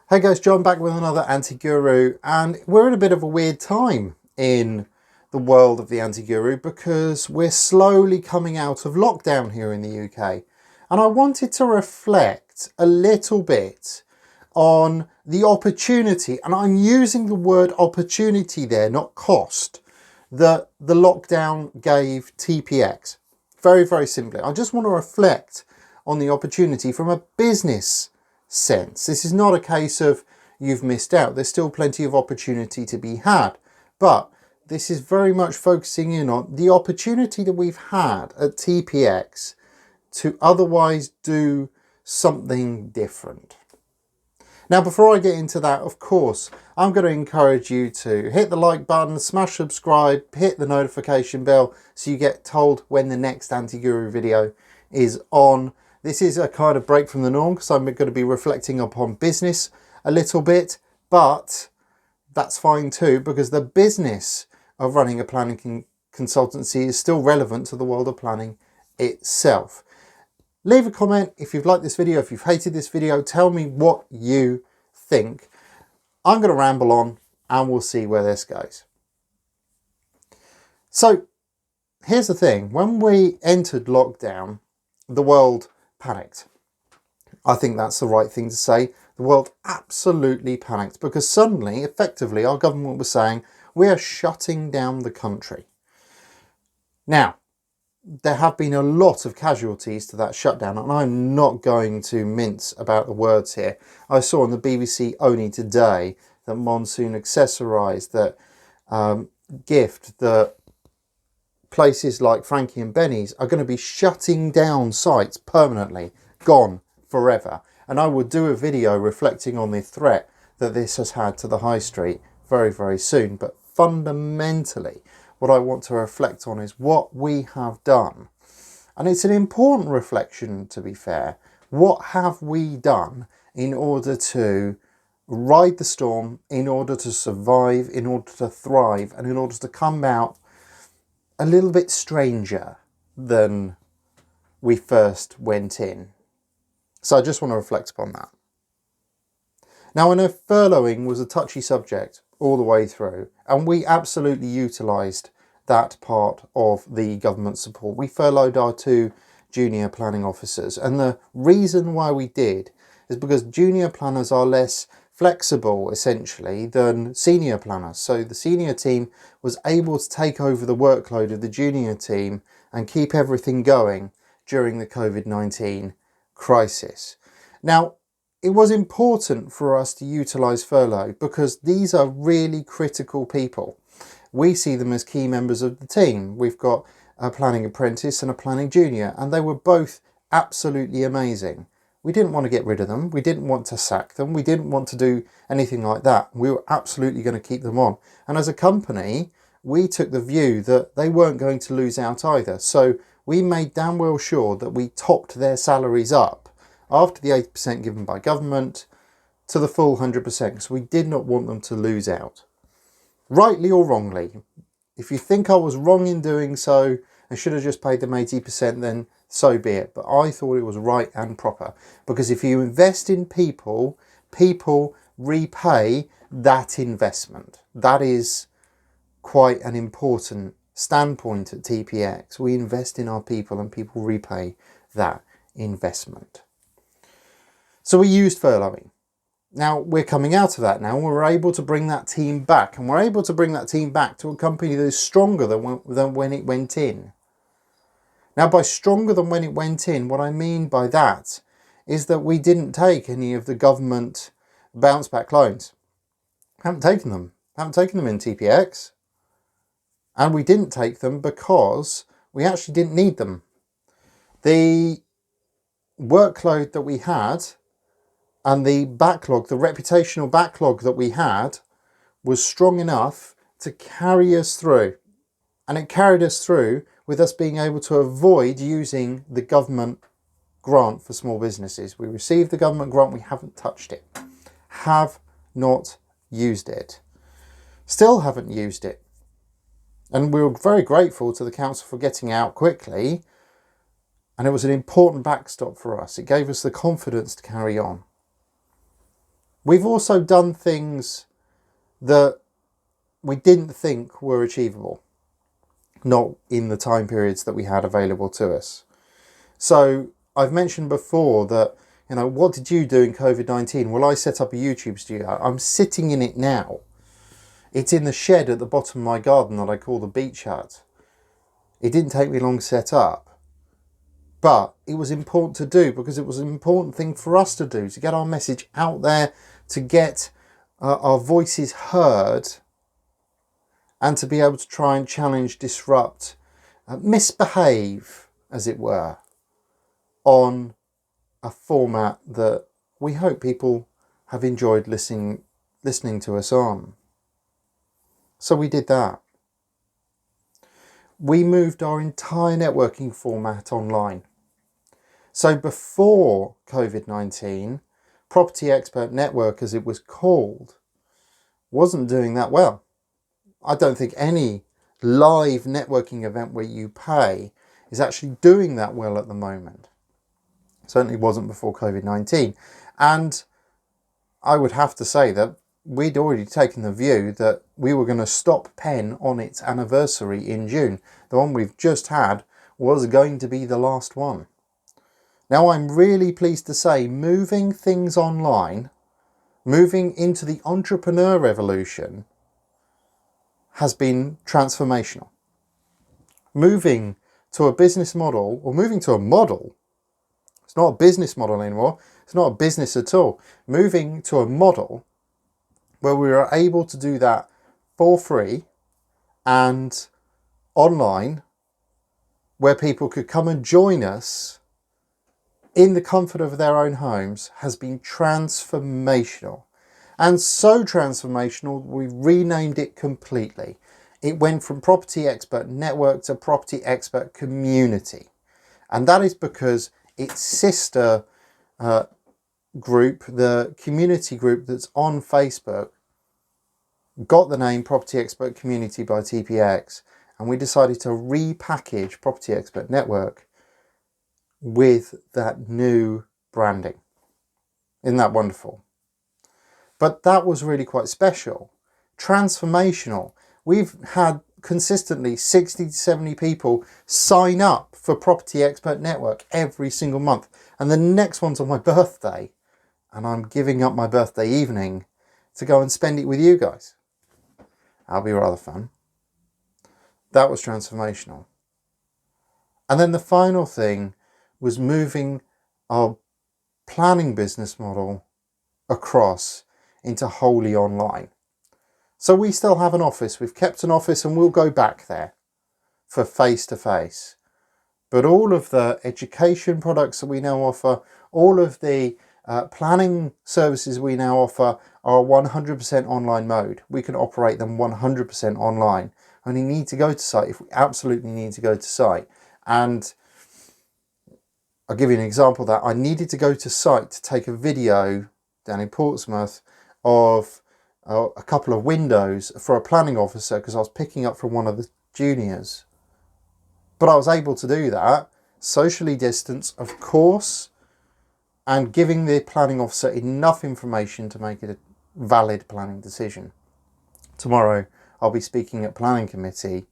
Hey guys, John back with another anti-guru, and we're in a bit of a weird time in the world of the anti-guru because we're slowly coming out of lockdown here in the UK. And I wanted to reflect a little bit on the opportunity, and I'm using the word opportunity there, not cost, that the lockdown gave TPX. Very, very simply. I just want to reflect on the opportunity from a business sense. This is not a case of you've missed out. There's still plenty of opportunity to be had, but this is very much focusing in on the opportunity that we've had at TPX to otherwise do something different. Now, before I get into that, of course, I'm going to encourage you to hit the like button, smash subscribe, hit the notification bell so you get told when the next Anti-Guru video is on. This is a kind of break from the norm because I'm going to be reflecting upon business a little bit, but that's fine too because the business of running a planning consultancy is still relevant to the world of planning itself. Leave a comment if you've liked this video, if you've hated this video, tell me what you think. I'm going to ramble on and we'll see where this goes. So here's the thing, when we entered lockdown, the world panicked. I think that's the right thing to say. The world absolutely panicked because suddenly, effectively, our government was saying, we are shutting down the country. Now, there have been a lot of casualties to that shutdown, and I'm not going to mince about the words here. I saw on the BBC only today that Monsoon accessorised, that Gift, that places like Frankie and Benny's are going to be shutting down sites permanently, gone forever. And I will do a video reflecting on the threat that this has had to the high street very, very soon. But fundamentally, what I want to reflect on is what we have done. And it's an important reflection, to be fair. What have we done in order to ride the storm, in order to survive, in order to thrive, and in order to come out a little bit stranger than we first went in? So I just want to reflect upon that. Now, I know furloughing was a touchy subject all the way through, and we absolutely utilised that part of the government support. We furloughed our 2 junior planning officers, and the reason why we did is because junior planners are less flexible, essentially, than senior planners. So the senior team was able to take over the workload of the junior team and keep everything going during the COVID-19 crisis. Now, it was important for us to utilise furlough because these are really critical people. We see them as key members of the team. We've got a planning apprentice and a planning junior, and they were both absolutely amazing. We didn't want to get rid of them. We didn't want to sack them. We didn't want to do anything like that. We were absolutely going to keep them on. And as a company, we took the view that they weren't going to lose out either. So we made damn well sure that we topped their salaries up after the 80% given by government to the full 100% because we did not want them to lose out. Rightly or wrongly. If you think I was wrong in doing so and should have just paid them 80%, then so be it. But I thought it was right and proper because if you invest in people, people repay that investment. That is quite an important standpoint at TPX. We invest in our people and people repay that investment. So we used furloughing. Now we're coming out of that now, and we're able to bring that team back, and we're able to bring that team back to a company that is stronger than when it went in. Now, by stronger than when it went in, what I mean by that is that we didn't take any of the government bounceback loans. Haven't taken them in TPX. And we didn't take them because we actually didn't need them. The workload that we had and the backlog, the reputational backlog that we had, was strong enough to carry us through. And it carried us through with us being able to avoid using the government grant for small businesses. We received the government grant, we haven't touched it. Have not used it. Still haven't used it. And we were very grateful to the council for getting out quickly. And it was an important backstop for us. It gave us the confidence to carry on. We've also done things that we didn't think were achievable, not in the time periods that we had available to us. So I've mentioned before that, what did you do in COVID-19? Well, I set up a YouTube studio. I'm sitting in it now. It's in the shed at the bottom of my garden that I call the beach hut. It didn't take me long to set up, but it was important to do because it was an important thing for us to do, to get our message out there, to get our voices heard, and to be able to try and challenge, disrupt, misbehave, as it were, on a format that we hope people have enjoyed listening to us on. So we did that. We moved our entire networking format online. So before COVID-19, Property Expert Network, as it was called, wasn't doing that well. I don't think any live networking event where you pay is actually doing that well at the moment. Certainly wasn't before COVID-19. And I would have to say that we'd already taken the view that we were going to stop Penn on its anniversary in June. The one we've just had was going to be the last one. Now, I'm really pleased to say moving things online, moving into the entrepreneur revolution, has been transformational. Moving to a business model, or moving to a model, it's not a business model anymore, it's not a business at all. Moving to a model where we are able to do that for free and online, where people could come and join us in the comfort of their own homes, has been transformational. And so transformational, we renamed it completely. It went from Property Expert Network to Property Expert Community. And that is because its sister group, the community group that's on Facebook, got the name Property Expert Community by TPX. And we decided to repackage Property Expert Network with that new branding. Isn't that wonderful? But that was really quite special, transformational. We've had consistently 60 to 70 people sign up for Property Expert Network every single month. And the next one's on my birthday. And I'm giving up my birthday evening to go and spend it with you guys. That'll be rather fun. That was transformational. And then the final thing was moving our planning business model across into wholly online. So we still have an office. We've kept an office and we'll go back there for face-to-face. But all of the education products that we now offer, all of the planning services we now offer are 100% online mode. We can operate them 100% online. Only need to go to site if we absolutely need to go to site. And I'll give you an example of that. I needed to go to site to take a video down in Portsmouth of a couple of windows for a planning officer because I was picking up from one of the juniors. But I was able to do that, socially distanced, of course, and giving the planning officer enough information to make it a valid planning decision. Tomorrow, I'll be speaking at planning committee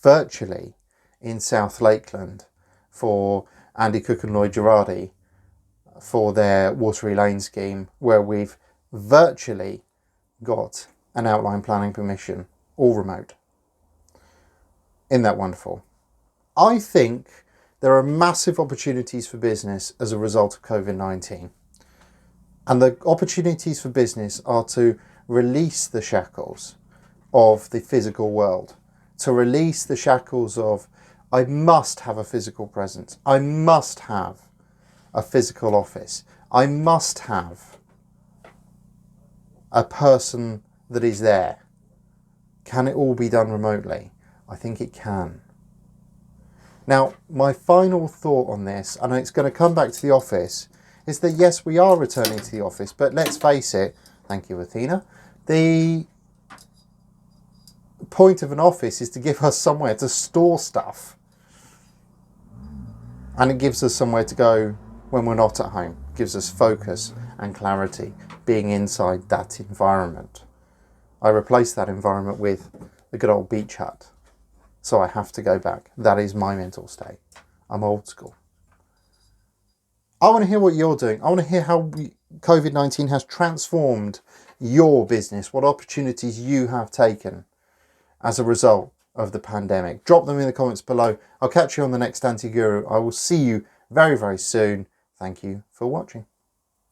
virtually in South Lakeland for Andy Cook and Lloyd Girardi for their Watery Lane scheme, where we've virtually got an outline planning permission, all remote. Isn't that wonderful? I think there are massive opportunities for business as a result of COVID-19. And the opportunities for business are to release the shackles of the physical world, to release the shackles of, I must have a physical presence, I must have a physical office, I must have a person that is there. Can it all be done remotely? I think it can. Now, my final thought on this, and it's going to come back to the office, is that yes, we are returning to the office, but let's face it, thank you, Athena, the point of an office is to give us somewhere to store stuff. And it gives us somewhere to go when we're not at home. It gives us focus and clarity. being inside that environment. I replaced that environment with the good old beach hut. So I have to go back. That is my mental state. I'm old school. I want to hear what you're doing. I want to hear how COVID-19 has transformed your business, what opportunities you have taken as a result of the pandemic. Drop them in the comments below. I'll catch you on the next Anti-Guru. I will see you very, very soon. Thank you for watching.